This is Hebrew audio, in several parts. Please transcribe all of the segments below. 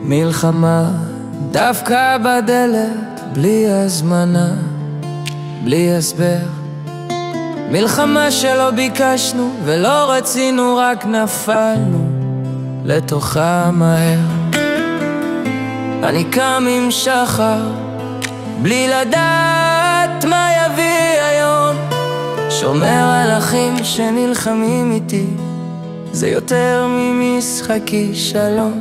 מלחמה דווקא בדלת, בלי הזמנה, בלי הסבר. מלחמה שלא ביקשנו ולא רצינו, רק נפלנו לתוכה מהר. אני קם עם שחר בלי לדעת מה יביא היום, שומר על אחים שנלחמים איתי, זה יותר ממשחקי שלום.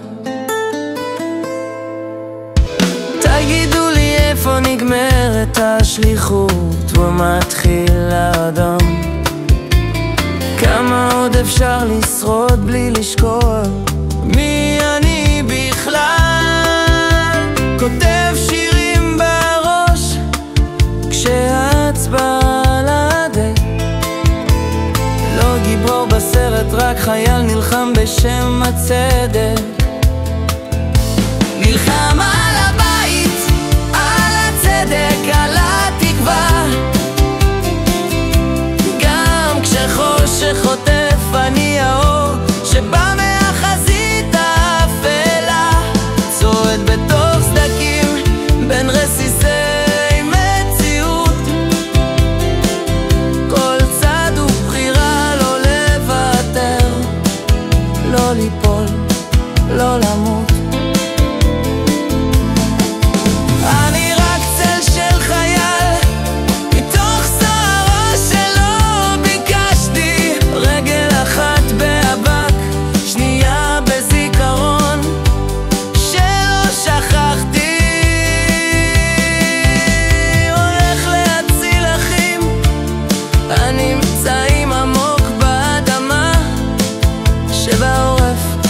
תגידו לי איפה נגמרת השליחות ומתחיל האדום, כמה עוד אפשר לשרוד בלי לשקוע מי אני בכלל. כותב שירים בראש כשההצבעה על הדלת, לא גיבור בסרט, רק חייל נלחם בשם הצדק. נלחם על הבית, על הצדק, על התקווה, גם כשחושך חוטף אני האור שבא מהחזית האפלה, צועד בתוך סדקים בין רסיסי מציאות, כל צד הוא בחירה לא לוותר, לא ליפול, לא למות.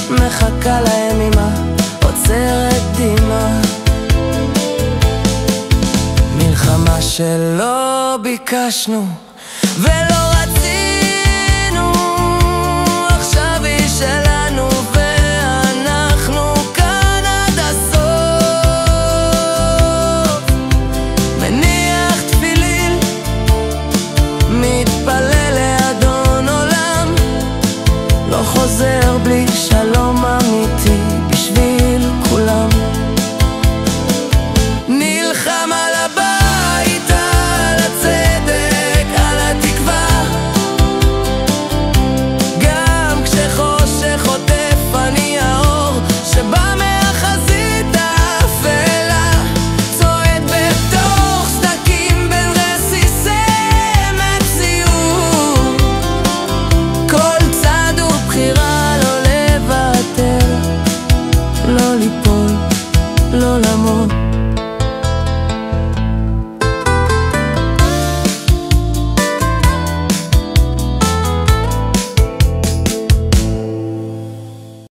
מחכה להם אמא, עוצרת דמעה. מלחמה שלא ביקשנו